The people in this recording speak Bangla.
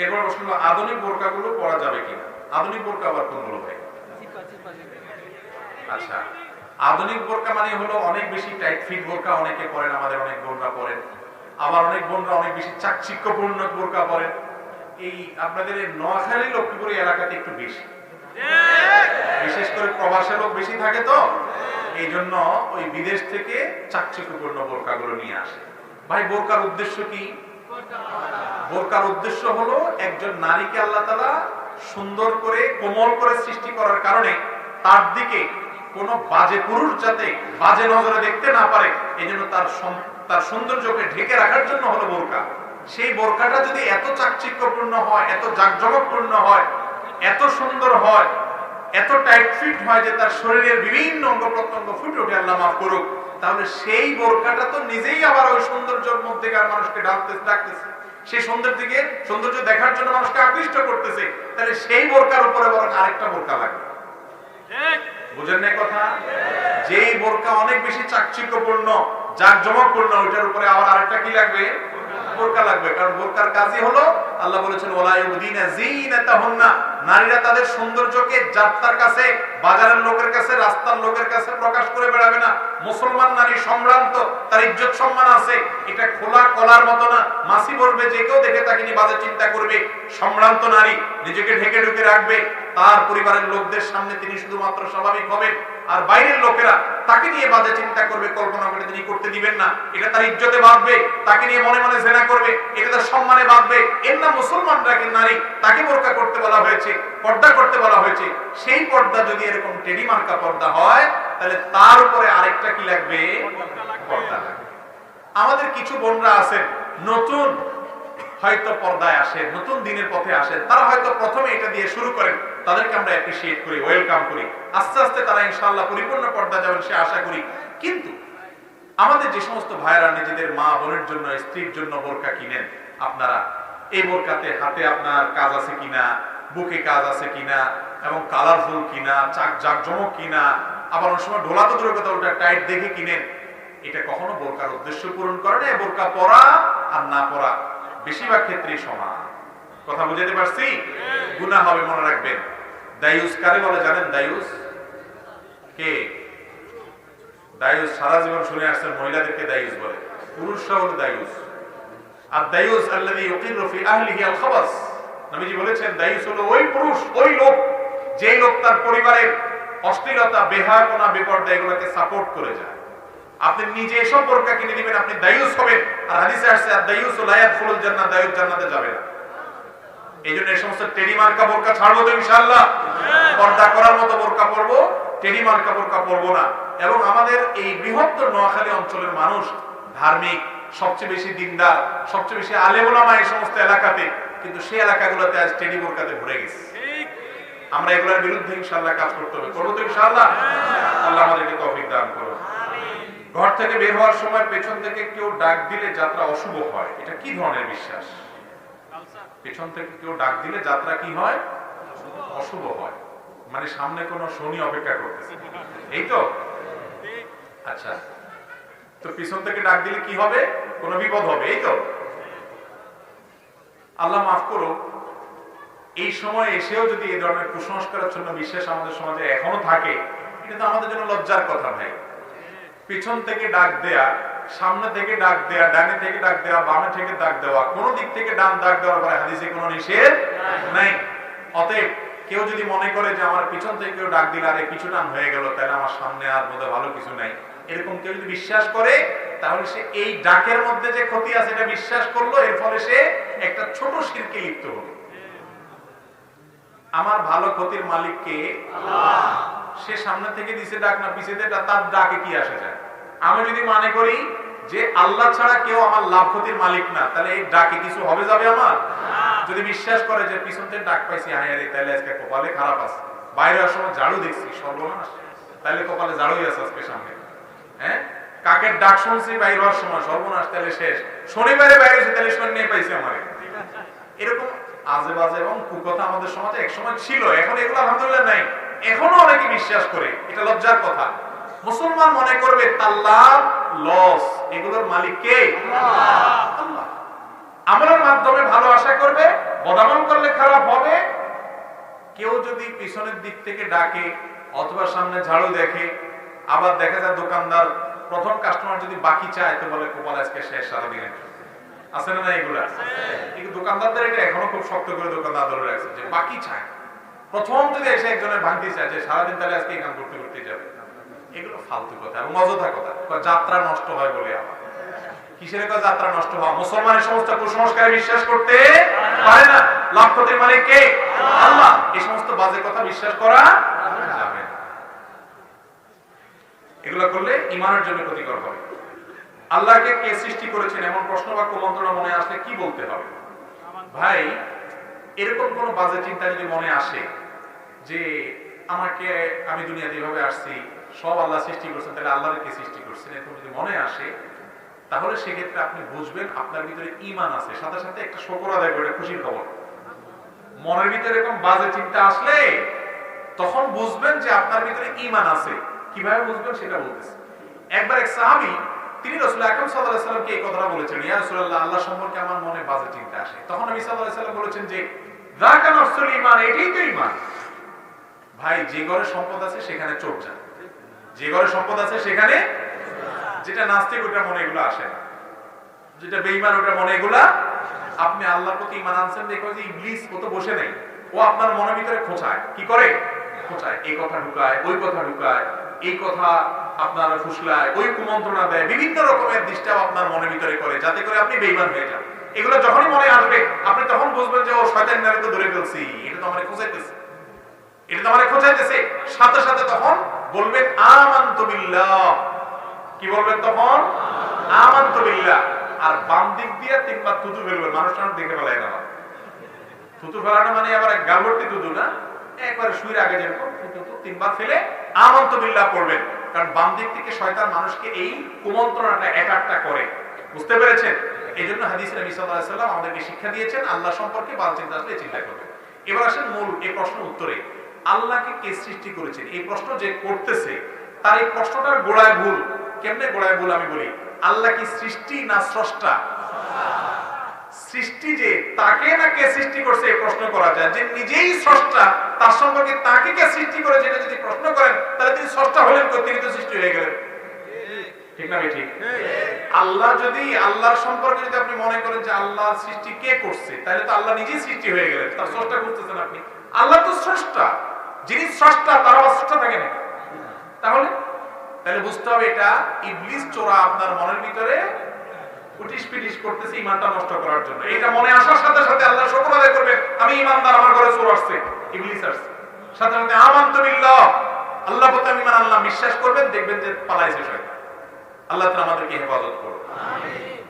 এরপর প্রশ্ন হলো আধুনিক বোরকাগুলো পরা যাবে কিনা। আধুনিক বোরকা আবার কোনগুলো ভাই? আচ্ছা, আধুনিক বোরকা মানে হলো অনেক বেশি টাইট ফিট বোরকা অনেকে পরেন, আমাদের অনেক বোনরা পরেন। আবার অনেক বোনরা অনেক বেশি চাকচিক্যপূর্ণ বোরকা পরেন। এই আপনাদের এই নোয়াখালী লক্ষ্মীপুর এলাকাতে একটু বেশি, বিশেষ করে প্রবাসী লোক বেশি থাকে, তো এই জন্য ওই বিদেশ থেকে চাকচিক্যপূর্ণ বোরকাগুলো নিয়ে আসে। ভাই বোরকার উদ্দেশ্য কি? বোরকার উদ্দেশ্য হলো একজন নারীকে আল্লাহ তাআলা সুন্দর করে কোমল করে সৃষ্টি করার কারণে তার দিকে কোনো বাজে পুরুষ যাতে বাজে নজরে দেখতে না পারে, এই জন্য তার সৌন্দর্যকে ঢেকে রাখার জন্য হলো বোরকা। সেই বোরকাটা যদি এত চাকচিক্যপূর্ণ হয়, এত জাঁকজমকপূর্ণ হয়, এত সুন্দর হয়, এত টাইট ফিট হয় যে তার শরীরের বিভিন্ন অঙ্গ প্রত্যঙ্গ ফুটে ওঠে, আল্লাহ মাফ করুক, তাহলে সেই বোরকাটা তো নিজেই আবার ওই সৌন্দর্যের মধ্যেকার মানুষকে ডাকতেছে, সেই সৌন্দর্য দেখার জন্য মানুষকে আকৃষ্ট করতেছে। তাহলে সেই বোরকার উপরে বরং আরেকটা বোরকা লাগবে। বুঝেন না কথা? যেই বোরকা অনেক বেশি চাকচিক্যপূর্ণ, জাঁকজমকপূর্ণ, ওইটার উপরে আবার আরেকটা কি লাগবে? বোরকা লাগবে। কারণ বোরকার কাজই হলো, আল্লাহ বলেছেন ওয়ালা ইউবদিনা যিনাতাহুন্না, নারীরা তাদের সৌন্দর্যকে যাত্রার কাছে, বাজারের লোকের কাছে, রাস্তার লোকের কাছে প্রকাশ করে বেড়াবে না। মুসলমান নারী সম্ভ্রান্ত, তার ইজ্জত সম্মান আছে, এটা খোলা কলার মতো না। মাসি বলবে, যে কেউ দেখে তাকে নিয়ে বাজে চিন্তা করবে। সম্ভ্রান্ত নারী নিজেকে ঢেকে ঢুকে রাখবে, তার পরিবারের লোকদের সামনে তিনি শুধুমাত্র স্বাভাবিক হবেন, আর বাইরের লোকেরা তাকে নিয়ে বাজে চিন্তা করবে, কল্পনা করে তিনি করতে দিবেন না। এটা তার ইজ্জতে বাঁধবে, তাকে নিয়ে মনে মনে জেনা করবে, এটা তার সম্মানে বাঁধবে। এর নাম মুসলমানরাকে নারী, তাকে বোরকা করতে বলা হয়েছে, পর্দা করতে বলা হয়েছে। সেই পর্দা যদি এরকম টেডি মার্কা পর্দা হয়, তাহলে তার উপরে আরেকটা কি লাগবে? পর্দা লাগবে। আমাদের কিছু বোনরা আছেন নতুন হয়তো পর্দায় আসে, নতুন দিনের পথে আসেন, তারা হয়তো প্রথমে এটা দিয়ে শুরু করেন, তাদেরকে আমরা অ্যাপ্রিশিয়েট করি, ওয়েলকাম করি। আস্তে আস্তে তারা ইনশাআল্লাহ পরিপূর্ণ পর্দা যাবেন সে আশা করি। কিন্তু আমাদের যে সমস্ত ভাইরা নিজেদের মা বোনের জন্য, স্ত্রীর জন্য বোরকা কিনেন, আপনারা এই বোরকাতে হাতে আপনার কাজ আছে কিনা, বুকে কাজ আছে কিনা, এবং কালারফুল কিনা, জাঁকজমক কিনা, আবার অনেক সময় ঢোলা তো দূরের কথা, ওটা টাইট দেখে কিনেন, এটা কখনো বোরকার উদ্দেশ্য পূরণ করে না। বোরকা পরা আর না পরা বেশিরভাগ ক্ষেত্রেই সমান। কথা বুঝাতে পারছি? গুনাহ হবে, মনে রাখবেন। দায়ুস কারে বলে জানেন? দায়ুস কে? দায়ুস সারা জীবন শুনে আসছেন, মহিলাদেরকে দায়ুস বলে, পুরুষরা হলো দায়ুস। আর দায়ুস আল্লাযী ইউকিরু ফি আহলিহি আল খাবাস, নবীজি বলেছেন দায়ুস হলো ওই পুরুষ, ওই লোক, যেই লোক তার পরিবারের অশ্লীলতা, বেহায়াপনা, বেপরদা এগুলোকে সাপোর্ট করে যায়। আপনি নিজে এসব বোরকা কিনে দিবেন, আপনি দায়ুস হবেন। আর হাদিসে আসছে দায়ুস লা ইয়াদখুলুল জান্নাহ, দায়ুস জান্নাতে যাবে না। এইজন্য এই সমস্ত টেডি মার্কা বোরকা ছাড়বো তো ইনশাআল্লাহ। পর্দা করার মতো বোরকা পরবো, টেডি মার্কা বোরকা পরবো না। এবং আমাদের এই বৃহত্তর নোয়াখালী অঞ্চলের মানুষ ধার্মিক, সবচেয়ে বেশি দিনদার, সবচেয়ে বেশি আলেম ওলামা এই সমস্ত এলাকাতে, কিন্তু সেই এলাকাগুলোতে আজ টেডি বোরকাতে ভরে গেছে। আমরা এগুলোর বিরুদ্ধে ইনশাআল্লাহ কাজ করতে হবে, করবো তো ইনশাআল্লাহ। আল্লাহ আমাদেরকে তৌফিক দান করুন। ঘর থেকে বের হওয়ার সময় পেছন থেকে কেউ ডাক দিলে যাত্রা অশুভ হয়, এটা কি ধরনের বিশ্বাস? পেছন থেকে কেউ ডাক দিলে যাত্রা কি হয়? অশুভ হয়, মানে সামনে কোন শনি অপেক্ষা করতেছে, এই তো? আচ্ছা, তো পিছন থেকে ডাক দিলে কি হবে? কোন বিপদ হবে, এই তো? আল্লাহ মাফ করো, এই সময় এসেও যদি এই ধরনের কুসংস্কারাচ্ছন্ন বিশ্বাস আমাদের সমাজে এখনো থাকে, এটা তো আমাদের জন্য লজ্জার কথা ভাই। পিছন থেকে ডাক দেয়া, সামনে থেকে ডাক দেয়া, ডানে থেকে ডাক দেওয়া, বামে থেকে ডাক দেওয়া, কোন দিক থেকে ডান ডাক দেওয়ার পরে হাদিসে কোনো নিষেধ নাই। অতএব কেউ যদি মনে করে যে আমার পিছন থেকে কেউ ডাক দিলে আরে পিছু টান হয়ে গেল, তাহলে আমার সামনে আর বোধহয় ভালো কিছু নাই, এরকম কেউ যদি বিশ্বাস করে, তাহলে সে এই ডাকের মধ্যে যে ক্ষতি আছে এটা বিশ্বাস করলো, এর ফলে সে একটা ছোট শিরকে লিপ্ত হলো। আমার ভালো ক্ষতির মালিক কে? আল্লাহ। সে সামনে থেকে দিছে ডাক না পিছে দিয়ে, তার ডাকে কি আসে যায়? আমি যদি মনে করি যে আল্লাহ ছাড়া কেউ আমার লাভ ক্ষতির মালিক না, তাহলে এই ডাকে কিছু হবে যাবে আমার? যদি বিশ্বাস করে যে পিছন থেকে ডাক পাইছি, হ্যাঁ রে, তাহলে আজকে কপালে খারাপ আছে, বাইরে আসার সময় ঝাড়ু দেখছি, সর্বনাশ, তাহলে কপালে ঝাড়ুই আছে আজকে সামনে। হ্যাঁ, কাকের ডাক শুনছি বাইরে হওয়ার সময়, সর্বনাশ, তাহলে শেষ, শনিবারে বাইরে তাহলে শনি নিয়ে পাইছি আমারে। এরকম আজে বাজে এবং কুকথা আমাদের সমাজে একসময় ছিল, এখন এগুলো আলহামদুলিল্লাহ নাই। এখনো অনেকে বিশ্বাস করে, এটা লজ্জার কথা। মুসলমান মনে করবে তার লাভ লস এগুলোর মালিক কে? আল্লাহ। আমলের মাধ্যমে ভালো আশা করবে, বদামল করলে খারাপ হবে। কেউ যদি পিছনের দিক থেকে ডাকে অথবা সামনে ঝাড়ু দেখে, আবার দেখা যায় দোকানদার প্রথম কাস্টমার যদি বাকি চায় তো বলে কপাল আজকে শেষ সারাদিনের, আছে না এগুলা? কিন্তু দোকানদারদের এটা এখনো খুব শক্ত করে দোকানদার ধরে রাখছে যে বাকি চায়। প্রথম যদি এসে একজনের ভাঙতি চায় যে সারাদিন তাহলে আজকে এই কাম করতে করতে যাবে, এগুলো ফালতু কথা এবং অযথা কথা। যাত্রা নষ্ট হয় বলে আমার কিসের যাত্রা নষ্ট হয়? মুসলমানের সমস্ত কুসংস্কারে বিশ্বাস করতে পারে না। লাভ ক্ষতির মালিক কে? আল্লাহ। এই সমস্ত বাজে কথা বিশ্বাস করা যাবে না। এগুলো করলে ঈমানের জন্য ক্ষতিকর হবে। আল্লাহকে কে সৃষ্টি করেছেন এমন প্রশ্ন বা কুমন্ত্রণা মনে আসলে কি বলতে হবে? ভাই, এরকম কোন বাজে চিন্তা যদি মনে আসে যে আমাকে, আমি দুনিয়াতে এভাবে আসছি, সব আল্লাহ সৃষ্টি করছেন, তাহলে আল্লাহর কে সৃষ্টি করছেন, এরকম যদি মনে আসে, তাহলে সেক্ষেত্রে আপনি বুঝবেন আপনার ভিতরে ঈমান আছে। সাথে সাথে একটা শুকর আদায় করে খুশির খবর। মনের ভিতরে এরকম বাজে চিন্তা আসলে তখন বুঝবেন যে আপনার ভিতরে ঈমান আছে। কিভাবে বুঝবেন সেটা বলতেছি। একবার এক সাহাবী তিনি রাসূল আকরাম সাল্লাল্লাহু আলাইহি ওয়াসাল্লামকে এই কথাটা বলেছেন, ইয়া রাসূলুল্লাহ, আল্লাহ সম্পর্কে আমার মনে বাজে চিন্তা আসে। তখন নবী সাল্লাল্লাহু আলাইহি ওয়াসাল্লাম বলেছেন যে যাকা নাফসুল ঈমান, এটাই তো ঈমান। ভাই, যে ঘরে সম্পদ আছে সেখানে চোর যায়, যে ঘরে সম্পদ আছে সেখানে, যেটা নাস্তিক ওটা মনে এগুলো আসে না, যেটা বেঈমান ওটা মনে এগুলা। আপনি আল্লাহর প্রতি ঈমান আনছেন, দেখো যে ইবলিস ও তো বসে নেই, ও আপনার মনের ভিতরে খোঁচায়। কি করে? খোঁচায়, এই কথা ঢুকায়, ওই কথা ঢুকায়, এই কথা আপনার ফুসলায়, ওই কুমন্ত্রণা দেয়, বিভিন্ন রকমের দৃষ্টাও আপনার মনের ভিতরে করে, যাতে করে আপনি বেঈমান হয়ে যান। এগুলো যখনই মনে আসবে আপনি তখন বুঝবেন যে ও শয়তান নামে তো ধরে ফেলছি, এটা তো আমারে খোঁচাইতেছে, এটা তো আমারে খোঁচাইতেছে। সাথে সাথে তখন বলবেন আমানতু বিল্লাহ। কি বলবেন তখন? আমানতু বিল্লাহ। আর বাম দিক দিয়ে তিনবার থুতু ফেলবেন। মানুষটা দেখে ফেলায় না, থুতু ফেলানো মানে আবার গালবর্তি থুতু না, একবার শুয়ের আগে যেরকম থুতু তিনবার ফেলে আমানতু বিল্লাহ পড়বেন। কারণ বাম দিক থেকে শয়তান মানুষকে এই কুমন্ত্রণাটা অ্যাটাকটা করে। বুঝতে পেরেছেন? এই জন্য হাদিসে নবী সাল্লাল্লাহু আলাইহি ওয়াসাল্লাম আমাদেরকে শিক্ষা দিয়েছেন আল্লাহ সম্পর্কে বাজে চিন্তা আসলে চিন্তা করবেন। এবার আসেন মূল এই প্রশ্ন উত্তরে। আল্লাহকে কে সৃষ্টি করেছেন? এই প্রশ্ন যে করতেছে তার এই প্রশ্নটার গোড়ায় ভুল। কেমনে গোড়ায় ভুল আমি বলি। আল্লাহ কি সৃষ্টি না স্রষ্টা? সৃষ্টি যে তাকে না কে সৃষ্টি করছে এই প্রশ্ন করা যায়। যে নিজেই স্রষ্টা তার সম্পর্কে তাকে কে সৃষ্টি করেছে এটা যদি প্রশ্ন করেন তাহলে তিনি স্রষ্টা হলেন কই? তিনি তো সৃষ্টি হয়ে গেলেন। ঠিক না ঠিক? আল্লাহ যদি, আল্লাহর সম্পর্কে যদি আপনি মনে করেন যে আল্লাহ সৃষ্টি কে করছে, তাহলে তো আল্লাহ নিজেই সৃষ্টি হয়ে গেলেন, তার স্রষ্টা করতেছেন আপনি। আল্লাহ তো স্রষ্টা, যিনি স্রষ্টা তার স্রষ্টা থাকে না। তাহলে বুঝতে হবে এটা ইবলিস চোরা আপনার মনের ভিতরে উটিস পিটিস করতেছে ঈমানটা নষ্ট করার জন্য। এটা মনে আসার সাথে সাথে আল্লাহ শুকর আদায় করবেন, আমি ঈমানদার, আমার ঘরে চোর আসছে, ইবলিস আসছে। সাথে সাথে আমানতু বিল্লাহ, আল্লাহ প্রতি ঈমান আনলাম, বিশ্বাস করবেন, দেখবেন যে পালাইছে শয়তান। আল্লাহ তাআলা আমাদেরকে হেফাজত করুন। আমিন।